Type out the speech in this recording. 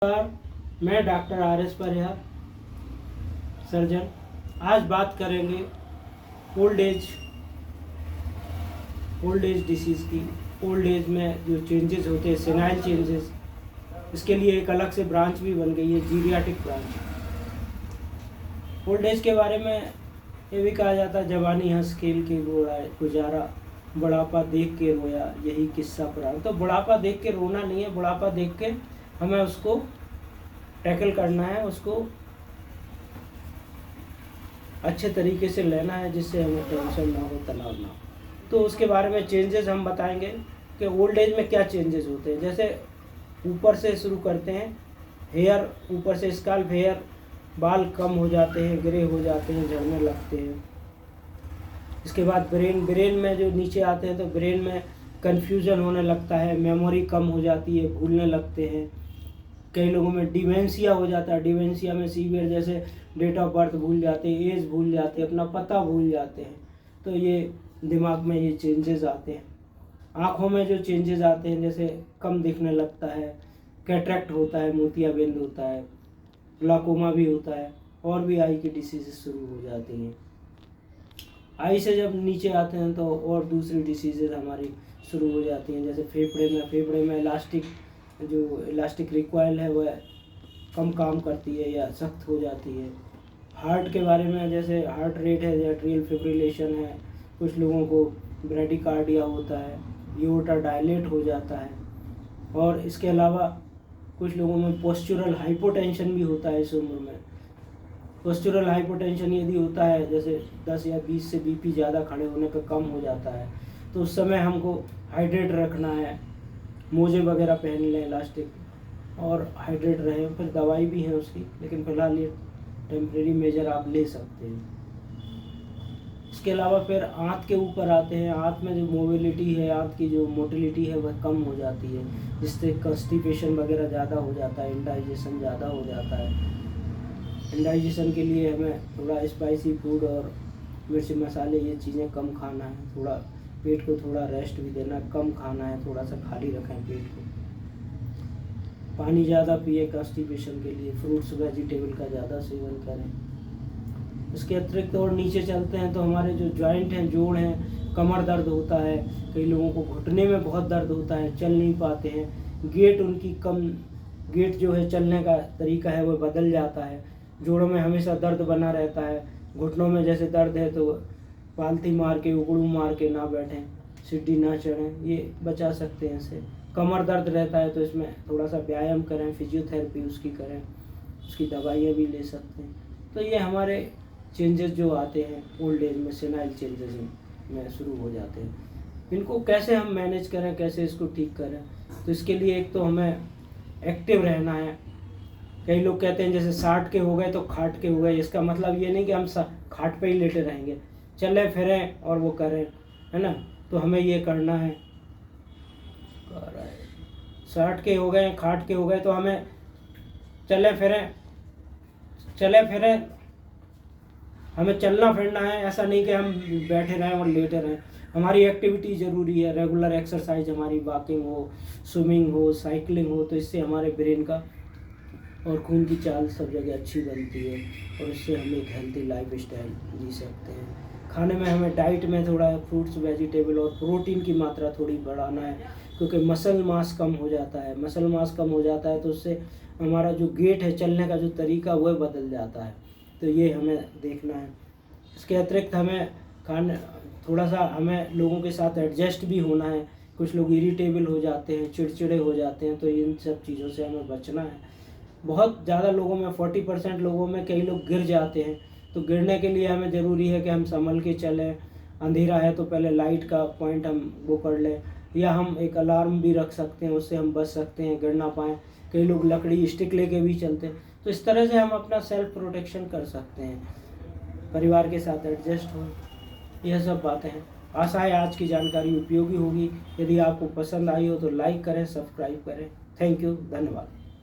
नमस्कार, मैं doctor R S. परिहार, surgeon. आज बात करेंगे ओल्ड एज डिसीज़ की। ओल्ड एज में जो चेंजेस होते हैं, सेनाइल चेंजेस, इसके लिए एक अलग से ब्रांच भी बन गई है, जीरियाट्रिक ब्रांच। ओल्ड एज के बारे में ये भी कहा जाता है, जवानी हंस खेल के गुजारा, बुढ़ापा देख के रोया, यही किस्सा पुराना। तो बुढ़ापा देख के रोना नहीं है, बुढ़ापा देख के हमें उसको टैकल करना है, उसको अच्छे तरीके से लेना है, जिससे हमें टेंशन ना हो, तनाव ना हो। तो उसके बारे में चेंजेस हम बताएंगे कि ओल्ड एज में क्या चेंजेस होते हैं। जैसे ऊपर से शुरू करते हैं, हेयर, ऊपर से स्काल्प हेयर, बाल कम हो जाते हैं, ग्रे हो जाते हैं, झड़ने लगते हैं। इसके बाद ब्रेन में जो नीचे आते हैं तो ब्रेन में कन्फ्यूज़न होने लगता है, मेमोरी कम हो जाती है, भूलने लगते हैं। कई लोगों में डिमेंशिया हो जाता है। डिमेंशिया में सीवियर, जैसे डेट ऑफ बर्थ भूल जाते हैं, एज भूल जाते हैं, अपना पता भूल जाते हैं। तो ये दिमाग में ये चेंजेस आते हैं। आँखों में जो चेंजेस आते हैं, जैसे कम दिखने लगता है, कैटरेक्ट होता है, मोतियाबिंद होता है, ग्लाकोमा भी होता है, और भी आई की डिसीज़ेस शुरू हो जाती हैं। आई से जब नीचे आते हैं तो और दूसरी डिसीज़ेज हमारी शुरू हो जाती हैं। जैसे फेफड़े में इलास्टिक रिकॉइल है वह कम काम करती है या सख्त हो जाती है। हार्ट के बारे में, जैसे हार्ट रेट है, एट्रियल फिब्रिलेशन है, कुछ लोगों को ब्रेडिकार्डिया होता है, एओर्टा डायलेट हो जाता है। और इसके अलावा कुछ लोगों में पोस्चुरल हाइपोटेंशन भी होता है इस उम्र में। पोस्चुरल हाइपोटेंशन यदि होता है, जैसे 10 या 20 से बीपी ज़्यादा खड़े होने का कम हो जाता है, तो उस समय हमको हाइड्रेट रखना है, मोजे वगैरह पहन लें इलास्टिक, और हाइड्रेट रहें। फिर दवाई भी है उसकी, लेकिन फिलहाल ये टेम्परेरी मेजर आप ले सकते हैं। इसके अलावा फिर आंत के ऊपर आते हैं। आंत में जो मोबिलिटी है, आंत की जो मोटिलिटी है, वह कम हो जाती है, जिससे कॉन्स्टिपेशन वगैरह ज़्यादा हो जाता है, इंडाइजेशन ज़्यादा हो जाता है। इंडाइजेशन के लिए हमें थोड़ा स्पाइसी फूड और मिर्च मसाले, ये चीज़ें कम खाना है। थोड़ा पेट को थोड़ा रेस्ट भी देना, कम खाना है, थोड़ा सा खाली रखें पेट को। पानी ज़्यादा पिए कॉन्स्टिपेशन के लिए। फ्रूट्स वेजिटेबल का ज़्यादा सेवन करें। इसके अतिरिक्त और नीचे चलते हैं तो हमारे जो जॉइंट हैं, जोड़ हैं, कमर दर्द होता है, कई लोगों को घुटने में बहुत दर्द होता है, चल नहीं पाते हैं। गेट जो है, चलने का तरीका है, वह बदल जाता है। जोड़ों में हमेशा दर्द बना रहता है। घुटनों में जैसे दर्द है तो पालथी मार के, उगड़ू मार के ना बैठें, सीढ़ी ना चढ़ें, ये बचा सकते हैं इससे। कमर दर्द रहता है तो इसमें थोड़ा सा व्यायाम करें, फिजियोथेरेपी उसकी करें, उसकी दवाइयाँ भी ले सकते हैं। तो ये हमारे चेंजेस जो आते हैं ओल्ड एज में, सेनाइल चेंजेस में शुरू हो जाते हैं। इनको कैसे हम मैनेज करें, कैसे इसको ठीक करें, तो इसके लिए एक तो हमें एक्टिव रहना है। कई लोग कहते हैं जैसे 60 के हो गए तो खाट के हो गए। इसका मतलब ये नहीं कि हम खाट पे ही लेटे रहेंगे, चलें फिरें और वो करें, है ना। तो हमें ये करना है। 60 के हो गए, खाट के हो गए, तो हमें चले फिरें, हमें चलना फिरना है। ऐसा नहीं कि हम बैठे रहें और लेटे रहें। हमारी एक्टिविटी ज़रूरी है, रेगुलर एक्सरसाइज, हमारी वॉकिंग हो, स्विमिंग हो, साइकिलिंग हो, तो इससे हमारे ब्रेन का और खून की चाल सब जगह अच्छी बनती है, और इससे हम एक हेल्थी लाइफ स्टाइल जी सकते हैं। खाने में हमें डाइट में थोड़ा फ्रूट्स वेजिटेबल और प्रोटीन की मात्रा थोड़ी बढ़ाना है, क्योंकि मसल मास कम हो जाता है। मसल मास कम हो जाता है तो उससे हमारा जो गेट है, चलने का जो तरीका, वह बदल जाता है। तो ये हमें देखना है। इसके अतिरिक्त हमें लोगों के साथ एडजस्ट भी होना है। कुछ लोग इरिटेबल हो जाते हैं, चिड़चिड़े हो जाते हैं, तो इन सब चीज़ों से हमें बचना है। बहुत ज़्यादा लोगों में, 40% लोगों में कई लोग गिर जाते हैं। तो गिरने के लिए हमें ज़रूरी है कि हम संभल के चलें। अंधेरा है तो पहले लाइट का पॉइंट हम वो कर लें, या हम एक अलार्म भी रख सकते हैं, उससे हम बच सकते हैं, गिर ना पाएँ। कई लोग लकड़ी स्टिक लेके भी चलते हैं। तो इस तरह से हम अपना सेल्फ प्रोटेक्शन कर सकते हैं, परिवार के साथ एडजस्ट हो। यह सब बातें हैं। आशा है आज की जानकारी उपयोगी होगी। यदि आपको पसंद आई हो तो लाइक करें, सब्सक्राइब करें। थैंक यू, धन्यवाद।